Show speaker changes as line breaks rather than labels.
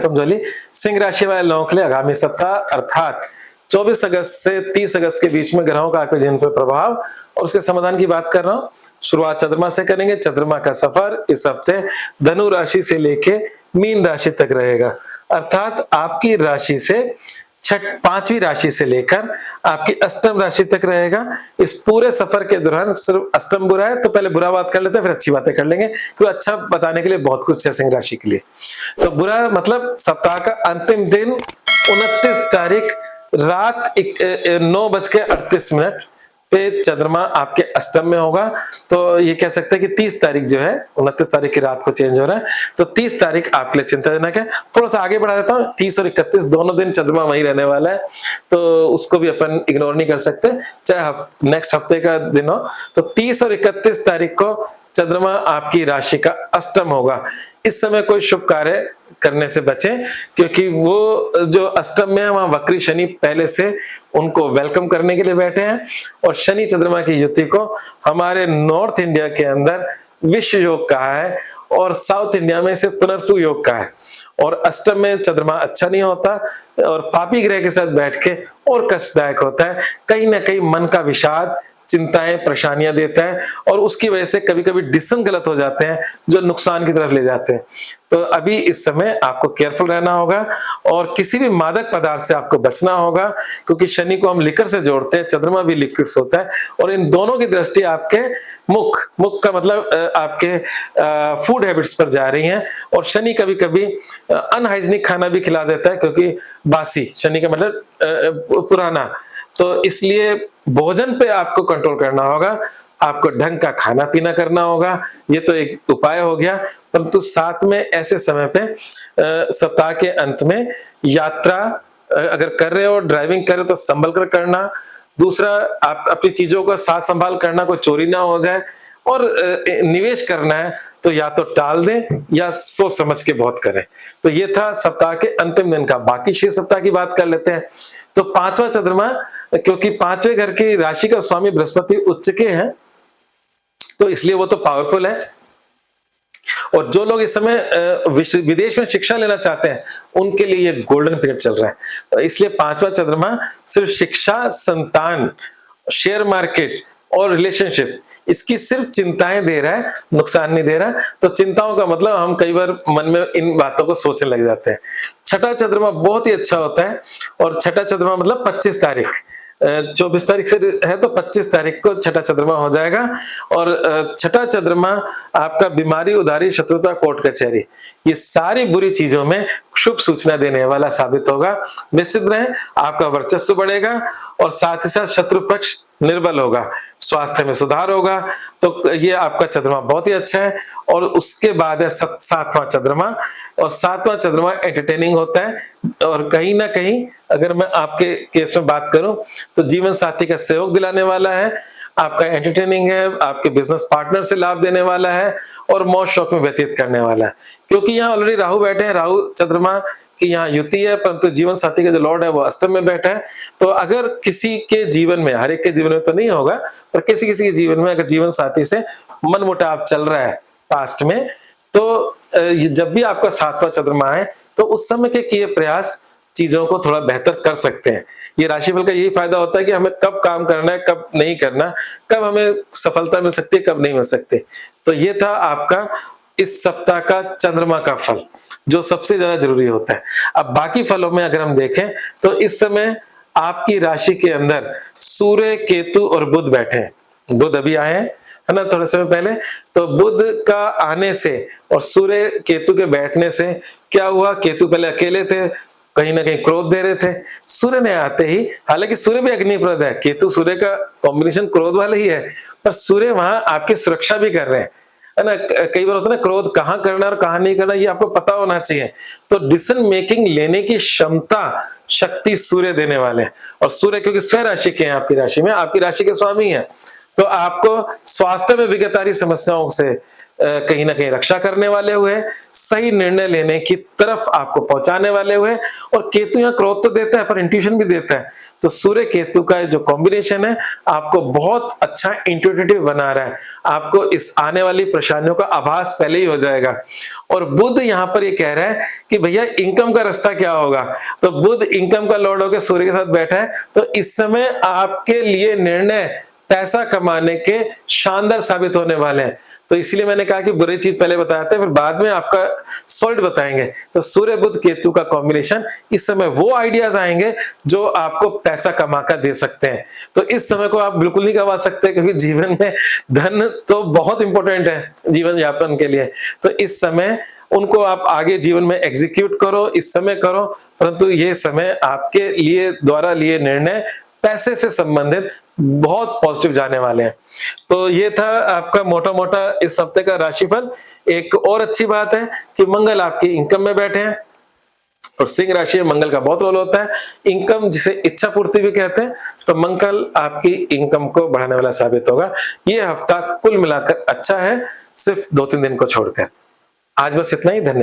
कमजोरी सिंह राशि वाले लोगों के लिए आगामी सप्ताह अर्थात 24 अगस्त से 30 अगस्त के बीच में ग्रहों का आपके जीवन पर प्रभाव और उसके समाधान की बात कर रहा हूं। शुरुआत चंद्रमा से करेंगे। चंद्रमा का सफर इस हफ्ते धनु राशि से लेके मीन राशि तक रहेगा, अर्थात आपकी राशि से पांचवी राशि से लेकर आपकी अष्टम राशि तक रहेगा। इस पूरे सफर के दौरान सिर्फ अष्टम बुरा है, तो पहले बुरा बात कर लेते हैं, फिर अच्छी बातें कर लेंगे, क्योंकि अच्छा बताने के लिए बहुत कुछ है सिंह राशि के लिए। तो बुरा मतलब सप्ताह का अंतिम दिन 29 तारीख रात 9:38 पे चंद्रमा आपके अष्टम में होगा। तो ये कह सकते हैं कि 30 तारीख जो है, 29 तारीख की रात को चेंज हो रहा है, तो 30 तारीख आपके लिए चिंताजनक है। थोड़ा सा आगे बढ़ा देता हूँ, 30 और 31 दोनों दिन चंद्रमा वहीं रहने वाला है, तो उसको भी अपन इग्नोर नहीं कर सकते, चाहे नेक्स्ट हफ्ते का दिन हो। तो 30 और 31 तारीख को चंद्रमा आपकी राशि का अष्टम होगा। इस समय कोई शुभ कार्य करने से बचें, क्योंकि वो जो अष्टम में है वहां वक्री शनि पहले से उनको वेलकम करने के लिए बैठे हैं, और शनि चंद्रमा की युति को हमारे नॉर्थ इंडिया के अंदर विश्व योग कहा है और साउथ इंडिया में इसे पुनर्फु योग कहा है। और अष्टम में चंद्रमा अच्छा नहीं होता और पापी ग्रह के साथ बैठ के और कष्टदायक होता है, कहीं ना कहीं मन का विषाद, चिंताएं, परेशानियां देता है, और उसकी वजह से कभी कभी डिसीजन गलत हो जाते हैं जो नुकसान की तरफ ले जाते हैं। तो अभी इस समय आपको केयरफुल रहना होगा और किसी भी मादक पदार्थ से आपको बचना होगा, क्योंकि शनि को हम लिकर से जोड़ते हैं, चंद्रमा भी लिक्विड्स होता है, और इन दोनों की दृष्टि आपके मुख का मतलब आपके फूड हैबिट्स पर जा रही हैं। और शनि कभी कभी अनहाइजीनिक खाना भी खिला देता है, क्योंकि बासी, शनि का मतलब पुराना, तो इसलिए भोजन पे आपको कंट्रोल करना होगा, आपको ढंग का खाना पीना करना होगा। ये तो एक उपाय हो गया, परंतु साथ में ऐसे समय पे सप्ताह के अंत में यात्रा अगर कर रहे हो, ड्राइविंग कर रहे हो, तो संभल कर करना। दूसरा, आप अपनी चीजों का साथ संभाल करना, कोई चोरी ना हो जाए, और निवेश करना है तो या तो टाल दें या सोच समझ के बहुत करें। तो ये था सप्ताह के अंतिम दिन का। बाकी 6 सप्ताह की बात कर लेते हैं। तो पांचवा चंद्रमा, क्योंकि पांचवें घर की राशि का स्वामी बृहस्पति उच्च के हैं, तो इसलिए वो तो पावरफुल है। और जो लोग इस समय विदेश में शिक्षा लेना चाहते हैं, उनके लिए ये गोल्डन पीरियड चल रहा है। तो इसलिए पांचवा चंद्रमा सिर्फ शिक्षा, संतान, शेयर मार्केट और रिलेशनशिप, इसकी सिर्फ चिंताएं दे रहा है, नुकसान नहीं दे रहा। तो चिंताओं का मतलब हम कई बार मन में इन बातों को सोचने लग जाते हैं। छठा चंद्रमा बहुत ही अच्छा होता है, और छठा चंद्रमा मतलब 25 तारीख, 24 तारीख से है तो 25 तारीख को छठा चंद्रमा हो जाएगा। और छठा चंद्रमा आपका बीमारी, उधारी, शत्रुता, कोर्ट कचहरी, ये सारी बुरी चीजों में शुभ सूचना देने वाला साबित होगा। निश्चित रहे, आपका वर्चस्व बढ़ेगा और साथ ही साथ शत्रु पक्ष निर्बल होगा, स्वास्थ्य में सुधार होगा। तो ये आपका चंद्रमा बहुत ही अच्छा है। और उसके बाद है सातवां चंद्रमा, और सातवां चंद्रमा एंटरटेनिंग होता है, और कहीं ना कहीं अगर मैं आपके केस में बात करूं तो जीवन साथी का सहयोग दिलाने वाला है, आपका एंटरटेनिंग है, आपके बिजनेस पार्टनर से लाभ देने वाला है, और मौज शौक में व्यतीत करने वाला है। क्योंकि यहाँ ऑलरेडी राहु बैठे हैं, राहु चंद्रमा की यहाँ युति है, परंतु जीवन साथी का जो लॉर्ड है वो अष्टम में बैठा है। तो अगर किसी के जीवन में, हर एक के जीवन में तो नहीं होगा, पर किसी किसी के जीवन में अगर जीवन साथी से मनमुटाव चल रहा है पास्ट में, तो जब भी आपका सातवां चंद्रमा है तो उस समय के किए प्रयास चीजों को थोड़ा बेहतर कर सकते हैं। ये राशिफल का यही फायदा होता है कि हमें कब काम करना है, कब नहीं करना, कब हमें सफलता मिल सकती है, कब नहीं मिल सकती। तो ये था आपका इस सप्ताह का चंद्रमा का फल, जो सबसे ज्यादा जरूरी होता है। अब बाकी फलों में अगर हम देखें तो इस समय आपकी राशि के अंदर सूर्य, केतु और बुध बैठे हैं। बुध अभी आए हैं, है ना, थोड़े समय पहले। तो बुध का आने से और सूर्य केतु के बैठने से क्या हुआ, केतु पहले अकेले थे, कहीं ना कहीं क्रोध दे रहे थे। सूर्य ने आते ही, हालांकि सूर्य भी अग्निप्रद है, केतु सूर्य का कॉम्बिनेशन क्रोध वाला ही है, पर सूर्य वहां आपकी सुरक्षा भी कर रहे हैं, है ना। कई बार होता है ना, क्रोध कहाँ करना और कहाँ नहीं करना ये आपको पता होना चाहिए। तो डिसीजन मेकिंग लेने की क्षमता, शक्ति सूर्य देने वाले हैं। और सूर्य क्योंकि स्वयं राशि के हैं, आपकी राशि में, आपकी राशि के स्वामी हैं, तो आपको स्वास्थ्य में विगत आ रही समस्याओं से कहीं ना कहीं रक्षा करने वाले हुए, सही निर्णय लेने की तरफ आपको पहुंचाने वाले हुए। और केतु यहाँ क्रोध तो देता है पर इंट्यूशन भी देता है, तो सूर्य केतु का जो कॉम्बिनेशन है आपको बहुत अच्छा इंट्यूटिव बना रहा है। आपको इस आने वाली परेशानियों का आभास पहले ही हो जाएगा। और बुध यहाँ पर ये कह रहा है कि भैया इनकम का रास्ता क्या होगा, तो बुध इनकम का लॉर्ड होकर सूर्य के साथ बैठा है, तो इस समय आपके लिए निर्णय पैसा कमाने के शानदार साबित होने वाले हैं। तो इसलिए मैंने कहा कि बुरी चीज पहले बताते हैं, फिर बाद में आपका सॉल्ट बताएंगे। तो सूर्य बुध केतु का कॉम्बिनेशन, इस समय वो आइडियाज आएंगे जो आपको पैसा कमा कर दे सकते हैं। तो इस समय को आप बिल्कुल नहीं गवा सकते, क्योंकि जीवन में धन तो बहुत इंपॉर्टेंट है जीवन यापन के लिए। तो इस समय उनको आप आगे जीवन में एग्जीक्यूट करो, इस समय करो, परंतु ये समय आपके लिए द्वारा लिए निर्णय पैसे से संबंधित बहुत पॉजिटिव जाने वाले हैं। तो ये था आपका मोटा मोटा इस हफ्ते का राशिफल। एक और अच्छी बात है कि मंगल आपकी इनकम में बैठे हैं, और सिंह राशि में मंगल का बहुत रोल होता है। इनकम जिसे इच्छा पूर्ति भी कहते हैं, तो मंगल आपकी इनकम को बढ़ाने वाला साबित होगा। ये हफ्ता कुल मिलाकर अच्छा है, सिर्फ 2-3 दिन को छोड़कर। आज बस इतना ही, धन्यवाद।